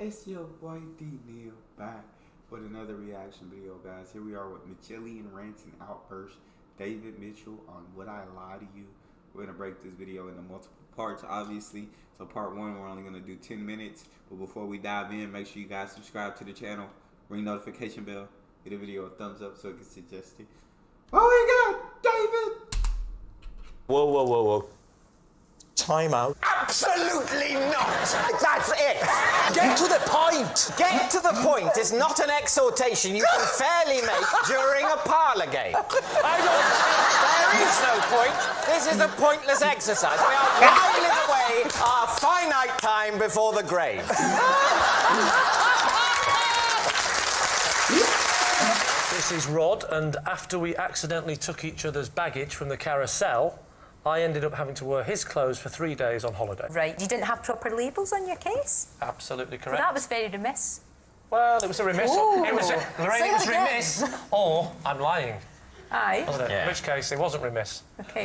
It's your boy D Neil back with another reaction video, guys. Here we are with Mitchellian Rants and Outbursts. David Mitchell on Would I Lie to You. We're going to break this video into multiple parts, obviously. So part one, we're only going to do 10 minutes. But before we dive in, make sure you guys subscribe to the channel, ring notification bell, give the video a thumbs up so it gets suggested. Oh my God, David! Whoa, whoa, whoa, whoa. Time out. Absolutely not! That's it! Get to the point! Get to the point is not an exhortation you can fairly make during a parlour game. There is no point. This is a pointless exercise. We are whiling away our finite time before the grave. This is Rod, and after we accidentally took each other's baggage from the carousel, I ended up having to wear his clothes for 3 days on holiday. Right, you didn't have proper labels on your case? Absolutely correct. Well, that was very remiss. Well, it was a remiss. Ooh. It was remiss, or I'm lying. Aye. Wasn't it? Yeah. In which case, it wasn't remiss. Okay.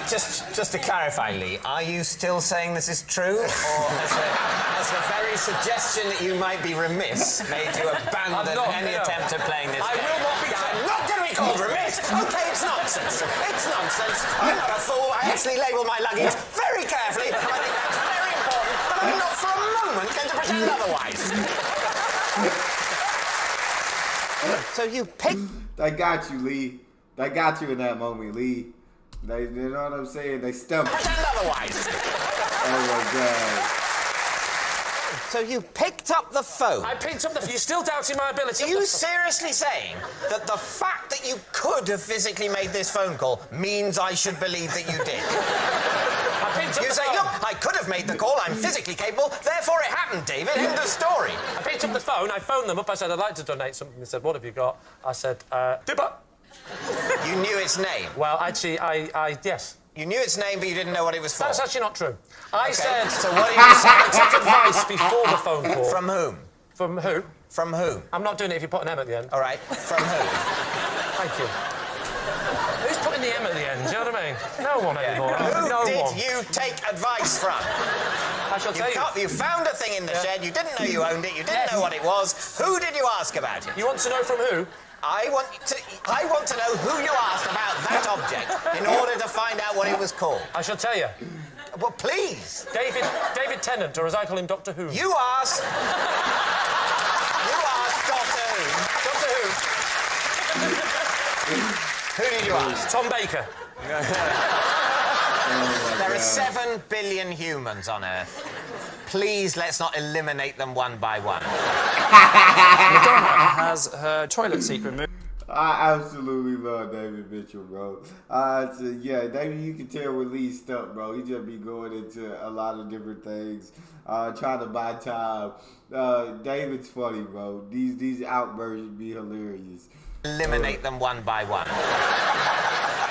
Just to clarify, Lee, are you still saying this is true, or has the very suggestion that you might be remiss made you abandon any attempt at playing this game? I will not be. I'm not going to be called remiss. Okay, it's nonsense. It's nonsense. I'm not a fool. I actually label my luggage very carefully. I think that's very important, but I'm not for a moment going to pretend otherwise. So you picked... They got you, Lee. They got you in that moment, Lee. They, you know what I'm saying? They stumped you. Pretend otherwise. Oh my God. So you picked up the phone. I picked up the... You're still doubting my ability. Are you seriously saying that the fact that you could have physically made this phone call means I should believe that you did? I picked up You the say, phone. look, I could have made the call, I'm physically capable, therefore it happened, David. End of story. I picked up the phone, I phoned them up, I said, I'd like to donate something. They said, what have you got? I said, Dibber. You knew its name. Well, actually, yes. You knew its name, but you didn't know what it was for. That's actually not true. I said... So what did you say? I took advice before the phone call. From whom? From who? From whom? I'm not doing it if you put an M at the end. All right. From who? Thank you. Who's putting the M at the end? Do you know what I mean? No one anymore. Who No did one. you take advice from? I shall tell you. You found a thing in the shed, you didn't know you owned it, you didn't know what it was. Who did you ask about it? You want to know from who? I want to know who you asked about that object in order to find out what it was called. I shall tell you. Well, please. David Tennant, or as I call him, Doctor Who. You asked Doctor Who. Doctor Who. Who did you ask? Tom Baker. There are 7 billion humans on Earth. Please, let's not eliminate them one by one. Madonna has her toilet seat removed. I absolutely love David Mitchell, bro. Yeah, David, you can tell with Lee's stuff, bro. He just be going into a lot of different things, trying to buy time. David's funny, bro. These outbursts be hilarious. Eliminate them one by one.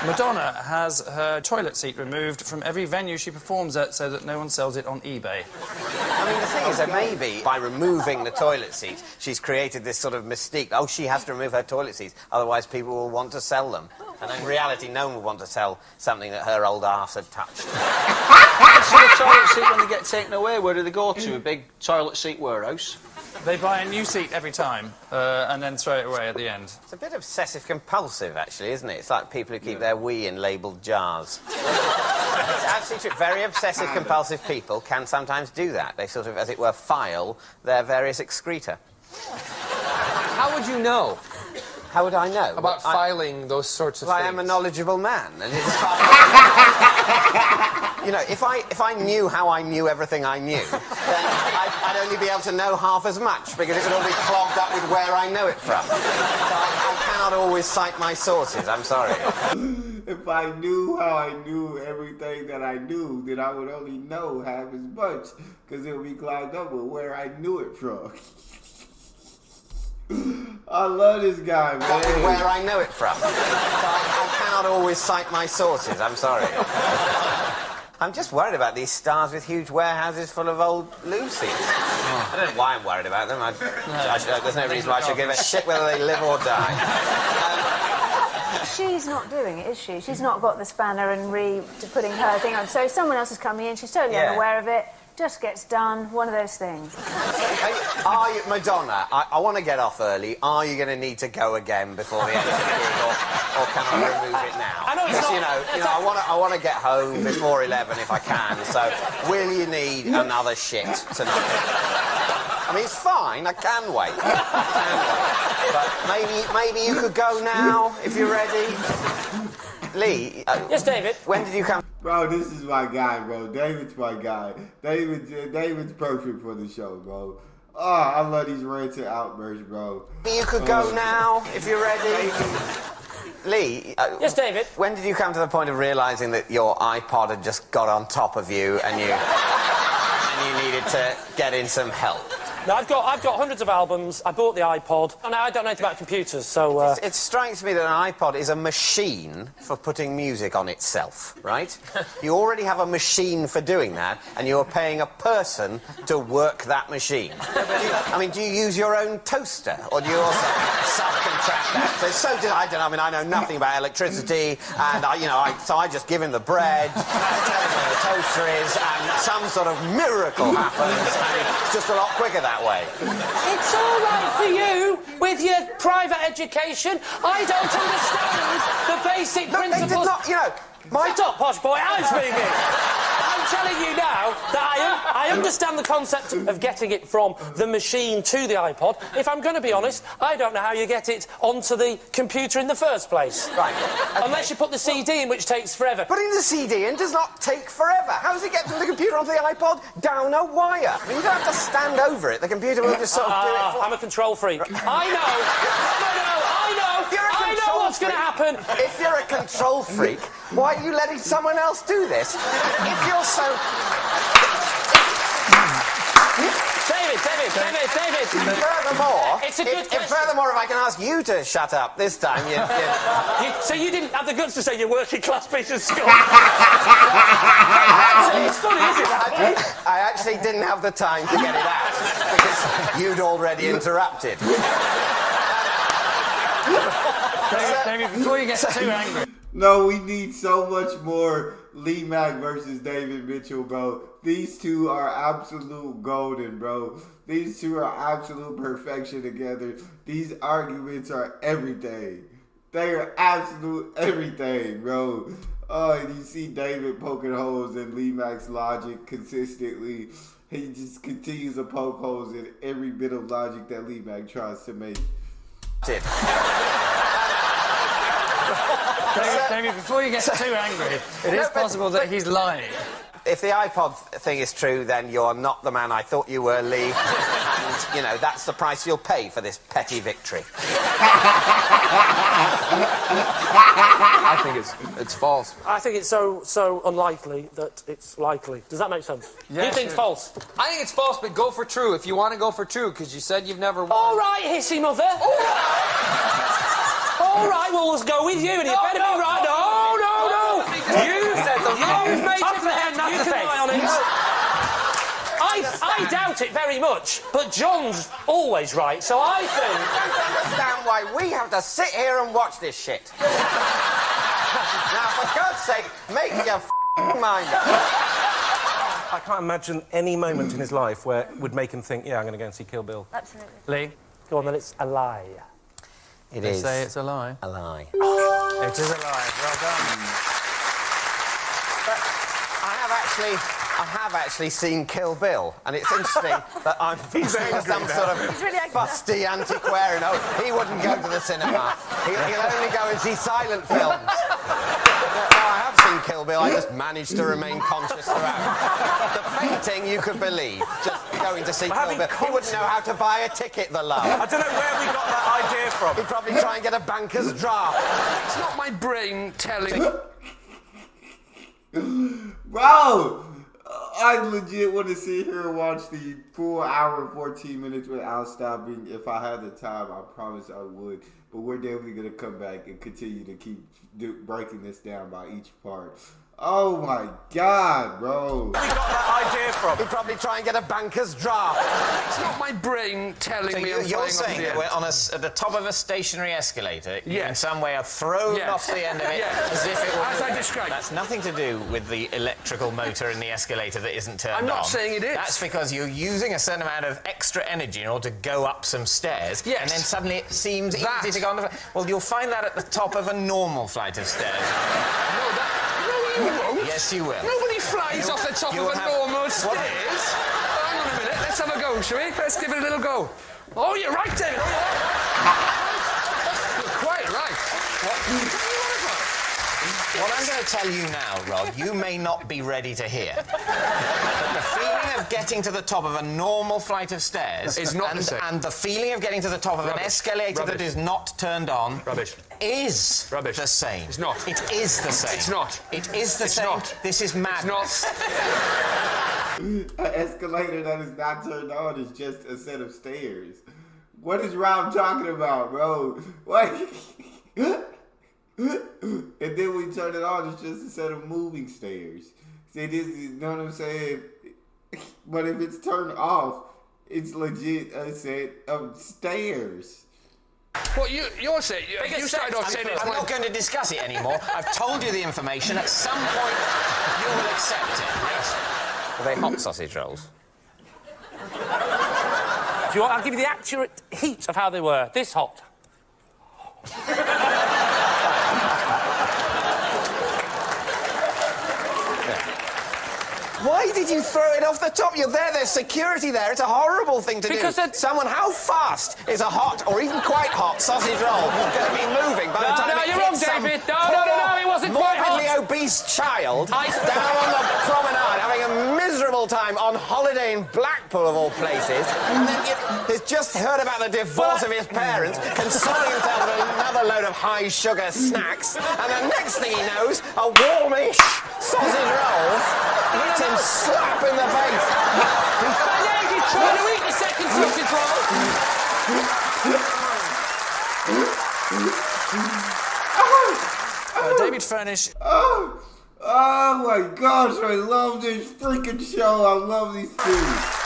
Madonna has her toilet seat removed from every venue she performs at so that no one sells it on eBay. I mean, the thing is that maybe by removing the toilet seats, she's created this sort of mystique. Oh, she has to remove her toilet seats, otherwise people will want to sell them. And in reality, no one will want to sell something that her old arse had touched. See the toilet seat when they get taken away, where do they go to? A big toilet seat warehouse? They buy a new seat every time and then throw it away at the end. It's a bit obsessive-compulsive, actually, isn't it? It's like people who keep their wee in labelled jars. It's absolutely true. Very obsessive-compulsive people can sometimes do that. They sort of, as it were, file their various excreta. How would you know How would I know? about filing those sorts of Well, things? I am a knowledgeable man, and it's you know, if I knew how I knew everything I knew, then I'd only be able to know half as much, because it would all be clogged up with where I know it from. So I cannot always cite my sources, I'm sorry. If I knew how I knew everything that I knew, then I would only know half as much, because it would be clogged up with where I knew it from. I love this guy, man. With where I know it from. So I cannot always cite my sources, I'm sorry. I'm just worried about these stars with huge warehouses full of old loo seats. I don't know why I'm worried about them. There's no reason why I should give a shit whether they live or die. She's not doing it, is she? She's not got the spanner and putting her thing on. So someone else is coming in. She's totally unaware of it. Just gets done. One of those things. Hey, are you, Madonna, I want to get off early. Are you going to need to go again before the end of the gig, or can I remove it now? I know it's Because, not- I want to get home before 11 if I can, so will you need another shit tonight? I mean, it's fine, I can wait. But maybe you could go now, if you're ready. Lee, Yes, David? when did you come? Bro, this is my guy, bro. David's my guy. David's perfect for the show, bro. Oh, I love these rants and outbursts, bro. You could go now, if you're ready. Lee, Yes, David? when did you come to the point of realising that your iPod had just got on top of you and you needed to get in some help? No, I've got hundreds of albums. I bought the iPod. And I don't know anything about computers, so... It strikes me that an iPod is a machine for putting music on itself, right? You already have a machine for doing that, and you're paying a person to work that machine. Do you use your own toaster, or do you also subcontract that? I know nothing about electricity, and so I just give him the bread, tell him where the toaster is, and some sort of miracle happens, and it's just a lot quicker that way. It's all right for you with your private education. I don't understand the basic No, they did principles. not, Shut up, posh boy. I'm speaking. I'm telling you now that I understand the concept of getting it from the machine to the iPod. If I'm going to be honest, I don't know how you get it onto the computer in the first place. Right. Okay. Unless you put the CD in, which takes forever. Putting the CD in does not take forever. How does it get from the computer onto the iPod? Down a wire. You don't have to stand over it. The computer will just sort of do it for I'm a control freak. I know what's going to happen. If you're a control freak, why are you letting someone else do this? If you're so... David. Furthermore, It's a good question. furthermore, if I can ask you to shut up this time, So you didn't have the guts to say you're working class piece of school. It's funny, isn't it? I actually didn't have the time to get it out because you'd already interrupted. David, before you get too angry. No, we need so much more Lee Mack versus David Mitchell, bro. These two are absolute golden, bro. These two are absolute perfection together. These arguments are everything. They are absolute everything, bro. Oh, and you see David poking holes in Lee Mack's logic consistently. He just continues to poke holes in every bit of logic that Lee Mack tries to make. David, before you get too angry, it is possible that he's lying. If the iPod thing is true, then you're not the man I thought you were, Lee. And, that's the price you'll pay for this petty victory. I think it's false. I think it's so unlikely that it's likely. Does that make sense? Yeah, you think sure. false? I think it's false, but go for true if you want to go for true, because you said you've never won. All right, hissy mother. All right, well, let's go with you, and you better be right. No. You said the You've made Top it of the head, not you the can face. lie on it. I doubt it very much, but John's always right, so I think... I don't understand why we have to sit here and watch this shit. Now, for God's sake, make your mind up. I can't imagine any moment in his life where it would make him think, yeah, I'm going to go and see Kill Bill. Absolutely. Lee, Go on, then, it's a lie. It they is say it's a lie. a lie. It is a lie. Well done. But I have actually seen Kill Bill, and it's interesting that I'm feeling some sort of He's really angry now. fusty antiquarian. Oh, he wouldn't go to the cinema. He'll only go and see silent films. No, I have seen Kill Bill. I just managed to remain conscious throughout. The fainting, you could believe. Just going to see Kill Bill. He wouldn't know how to buy a ticket, the love. I don't know where we got that idea from. He'd probably try and get a banker's draft. It's not my brain telling. Bro, I legit want to sit here and watch the full hour and 14 minutes without stopping. If I had the time, I promise I would. but we're definitely gonna come back and continue to keep breaking this down by each part. Oh my God, bro! Where you got that idea from? He'd probably try and get a banker's draft. It's not my brain telling So me I'm you're flying saying that off we're at the top of a stationary escalator. You in Yes. some way are thrown Yes. off the end of it Yes. as if it were... As I described. That's nothing to do with the electrical motor in the escalator that isn't turned on. I'm not saying it is. That's because you're using a certain amount of extra energy in order to go up some stairs. Yes. And then suddenly it seems easy to go on the... Well, you'll find that at the top of a normal flight of stairs. No, you won't. Yes, you will. Nobody flies off the top you'll of a have- normal stairs. Hang on a minute. Let's have a go, shall we? Let's give it a little go. Oh, you're right, David. You're quite right. What I'm going to tell you now, Rod, you may not be ready to hear. But the feeling of getting to the top of a normal flight of stairs Is not the same. and the feeling of getting to the top of an escalator that is not turned on is the same. It's not. It is the same. It's not. It is the It's same. not. This is madness. An escalator that is not turned on is just a set of stairs. What is Rob talking about, bro? What? And then we turn it on, it's just a set of moving stairs. See, this is, you know what I'm saying? But if it's turned off, it's legit a set of stairs. Well, you're saying... You started off saying it's I'm not going to discuss it anymore. I've told you the information. At some point, you will accept it. Yes. Are they hot sausage rolls? If you want, I'll give you the accurate heat of how they were. This hot. Why did you throw it off the top? You're there, there's security there. It's a horrible thing to Because do. it- How fast is a hot or even quite hot sausage roll going to be moving by the time No, it you're wrong, hits some David. No, it wasn't quite hot. morbidly obese child I- down on the promenade having a miserable time on holiday in Blackpool, of all places, and then he's just heard about the divorce of his parents, consoling himself with another load of high-sugar snacks, and the next thing he knows, a warmish sausage roll hits him slap in the face. He's trying to eat the second sausage roll. David Furnish. Oh my gosh, I love this freaking show. I love these things.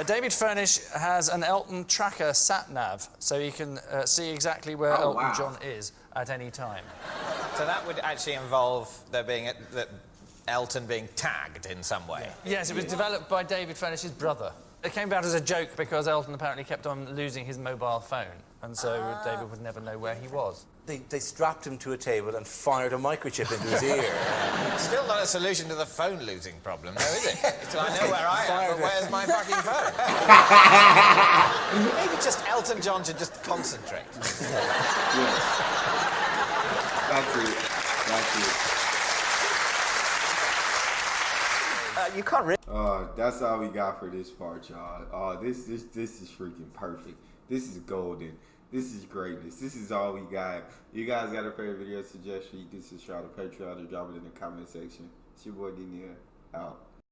David Furnish has an Elton tracker sat-nav, so you can see exactly where Oh, Elton wow. John is at any time. So that would actually involve there being Elton being tagged in some way. Yes, it was developed by David Furnish's brother. It came about as a joke because Elton apparently kept on losing his mobile phone, and so David would never know where he was. They strapped him to a table and fired a microchip into his ear. Still not a solution to the phone losing problem, though, is it? So I know where I am, but where's my fucking phone? Maybe just Elton John should just concentrate. That's it. You can't really... That's all we got for this part, y'all. This is freaking perfect. This is golden. This is greatness. This is all we got. You guys got a favorite video suggestion? You can subscribe to Patreon or drop it in the comment section. It's your boy D-Neil, out.